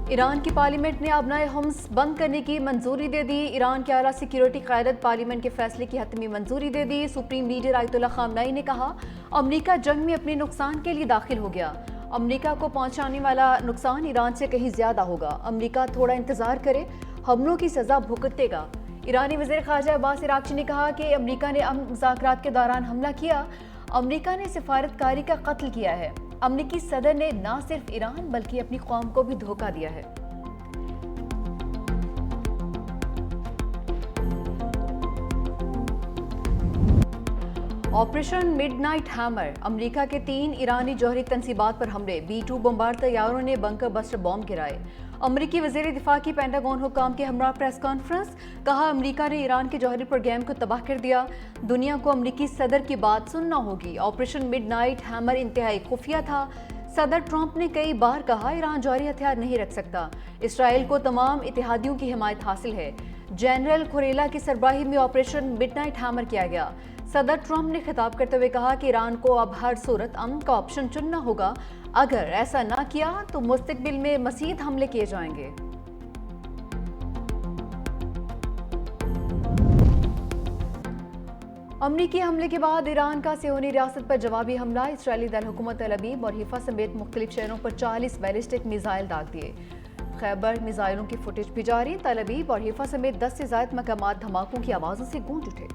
ایران کی پارلیمنٹ نے ابنائے حمص بند کرنے کی منظوری دے دی۔ ایران کے اعلیٰ سیکیورٹی قیادت پارلیمنٹ کے فیصلے کی حتمی منظوری دے دی۔ سپریم لیڈر آیت اللہ خامنئی نے کہا امریکہ جنگ میں اپنے نقصان کے لیے داخل ہو گیا۔ امریکہ کو پہنچانے والا نقصان ایران سے کہیں زیادہ ہوگا۔ امریکہ تھوڑا انتظار کرے، حملوں کی سزا بھگتے گا۔ ایرانی وزیر خارجہ عباس عراقچی نے کہا کہ امریکہ نے امن مذاکرات کے دوران حملہ کیا۔ امریکہ نے سفارتکاری کا قتل کیا ہے۔ امریکی صدر نے نہ صرف ایران بلکہ اپنی قوم کو بھی دھوکہ دیا ہے۔ آپریشن مڈ نائٹ ہیمر، امریکہ کے 3 ایرانی جوہری تنصیبات پر حملے، B-2 بمبار طیاروں نے بنکر بسٹر بم گرائے۔ امریکی وزیر دفاع کی پینٹاگون حکام کے ہمراہ پریس کانفرنس، کہا امریکہ نے ایران کے جوہری پروگرام کو تباہ کر دیا، دنیا کو امریکی صدر کی بات سننا ہوگی۔ آپریشن مڈ نائٹ ہیمر انتہائی خفیہ تھا۔ صدر ٹرمپ نے کئی بار کہا ایران جوہری ہتھیار نہیں رکھ سکتا، اسرائیل کو تمام اتحادیوں کی حمایت حاصل ہے۔ جنرل کوریلا کی سربراہی میں آپریشن مڈ نائٹ ہیمر کیا گیا۔ صدر ٹرمپ نے خطاب کرتے ہوئے کہا کہ ایران کو اب ہر صورت امن کا آپشن چننا ہوگا، اگر ایسا نہ کیا تو مستقبل میں مزید حملے کیے جائیں گے۔ امریکی حملے کے بعد ایران کا صہیونی ریاست پر جوابی حملہ، اسرائیلی دارالحکومت تل ابیب اور حیفا سمیت مختلف شہروں پر 40 بیلسٹک میزائل داغ دیے۔ خیبر میزائلوں کی فوٹیج بھی جاری، تل ابیب اور حیفا سمیت 10 سے زائد مقامات دھماکوں کی آوازوں سے گونج اٹھے۔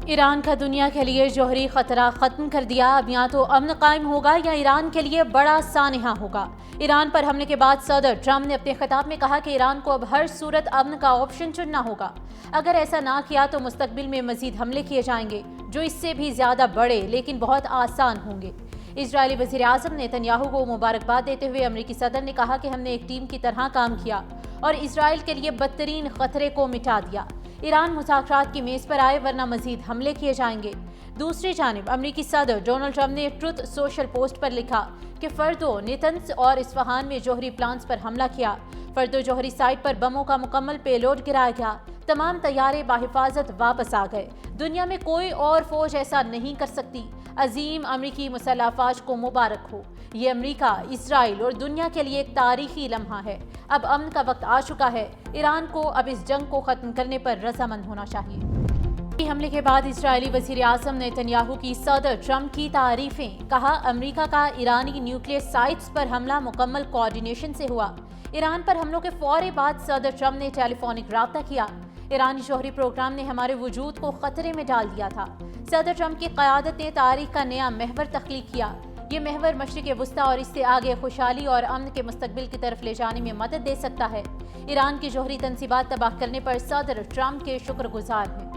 ایران کا دنیا کے لیے جوہری خطرہ ختم کر دیا، اب یا تو امن قائم ہوگا یا ایران کے لیے بڑا سانحہ ہوگا۔ ایران پر حملے کے بعد صدر ٹرمپ نے اپنے خطاب میں کہا کہ ایران کو اب ہر صورت امن کا آپشن چننا ہوگا، اگر ایسا نہ کیا تو مستقبل میں مزید حملے کیے جائیں گے جو اس سے بھی زیادہ بڑے لیکن بہت آسان ہوں گے۔ اسرائیلی وزیر اعظم نیتنیاہو کو مبارکباد دیتے ہوئے امریکی صدر نے کہا کہ ہم نے ایک ٹیم کی طرح کام کیا اور اسرائیل کے لیے بدترین خطرے کو مٹا دیا۔ ایران مذاکرات کی میز پر آئے ورنہ مزید حملے کیے جائیں گے۔ دوسری جانب امریکی صدر ڈونلڈ ٹرمپ نے ٹروتھ سوشل پوسٹ پر لکھا کہ فردو، نیتنز اور اصفہان میں جوہری پلانٹس پر حملہ کیا۔ فردو جوہری سائٹ پر بموں کا مکمل پے لوڈ گرایا گیا، تمام طیارے بحفاظت واپس آ گئے۔ دنیا میں کوئی اور فوج ایسا نہیں کر سکتی۔ عظیم امریکی مسلح افواج کو مبارک ہو۔ یہ امریکہ، اسرائیل اور دنیا کے لیے ایک تاریخی لمحہ ہے۔ اب امن کا وقت آ چکا ہے، ایران کو اب اس جنگ کو ختم کرنے پر رضامند ہونا چاہیے۔ حملے کے بعد اسرائیلی وزیر اعظم نیتنیاہو کی صدر ٹرمپ کی تعریفیں، کہا امریکہ کا ایرانی نیوکلیئر سائٹس پر حملہ مکمل کوآرڈینیشن سے ہوا۔ ایران پر حملوں کے فوری بعد صدر ٹرمپ نے ٹیلی فونک رابطہ کیا۔ ایرانی جوہری پروگرام نے ہمارے وجود کو خطرے میں ڈال دیا تھا۔ صدر ٹرمپ کی قیادت نے تاریخ کا نیا محور تخلیق کیا۔ یہ محور مشرق وسطیٰ اور اس سے آگے خوشحالی اور امن کے مستقبل کی طرف لے جانے میں مدد دے سکتا ہے۔ ایران کی جوہری تنصیبات تباہ کرنے پر صدر ٹرمپ کے شکر گزار ہیں۔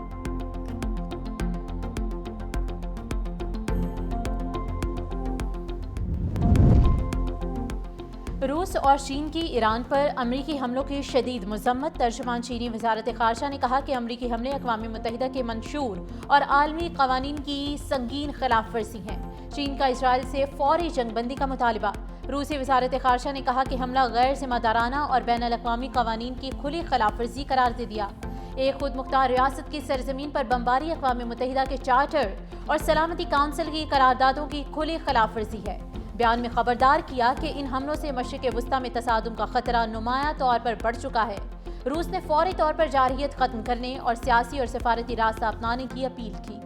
روس اور چین کی ایران پر امریکی حملوں کی شدید مذمت، ترجمان چینی وزارت خارجہ نے کہا کہ امریکی حملے اقوام متحدہ کے منشور اور عالمی قوانین کی سنگین خلاف ورزی ہیں۔ چین کا اسرائیل سے فوری جنگ بندی کا مطالبہ۔ روسی وزارت خارجہ نے کہا کہ حملہ غیر ذمہ دارانہ اور بین الاقوامی قوانین کی کھلی خلاف ورزی قرار دے دیا۔ ایک خود مختار ریاست کی سرزمین پر بمباری اقوام متحدہ کے چارٹر اور سلامتی کونسل کی قراردادوں کی کھلی خلاف ورزی ہے۔ بیان میں خبردار کیا کہ ان حملوں سے مشرق وسطیٰ میں تصادم کا خطرہ نمایاں طور پر بڑھ چکا ہے۔ روس نے فوری طور پر جارحیت ختم کرنے اور سیاسی اور سفارتی راستہ اپنانے کی اپیل کی۔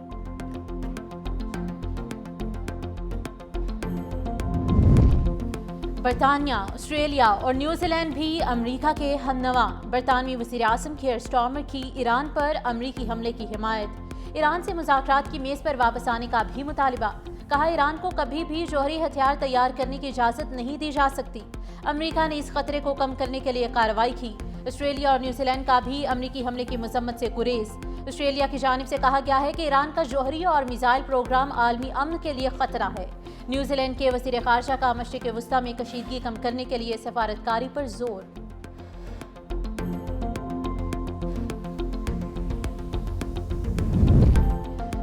برطانیہ، آسٹریلیا اور نیوزی لینڈ بھی امریکہ کے ہم نوا۔ برطانوی وزیر اعظم کیئر سٹارمر کی ایران پر امریکی حملے کی حمایت۔ ایران سے مذاکرات کی میز پر واپس آنے کا بھی مطالبہ۔ کہا ایران کو کبھی بھی جوہری ہتھیار تیار کرنے کی اجازت نہیں دی جا سکتی۔ امریکہ نے اس خطرے کو کم کرنے کے لیے کارروائی کی۔ آسٹریلیا اور نیوزی لینڈ کا بھی امریکی حملے کی مذمت سے گریز۔ آسٹریلیا کی جانب سے کہا گیا ہے کہ ایران کا جوہری اور میزائل پروگرام عالمی امن کے لیے خطرہ ہے۔ نیوزی لینڈ کے وزیر خارجہ کا مشرق وسطیٰ میں کشیدگی کم کرنے کے لیے سفارتکاری پر زور۔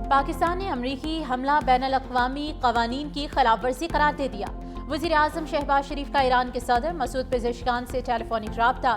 پاکستان نے امریکی حملہ بین الاقوامی قوانین کی خلاف ورزی قرار دے دیا۔ وزیر اعظم شہباز شریف کا ایران کے صدر مسعود پزشکیان سے ٹیلی فونک رابطہ۔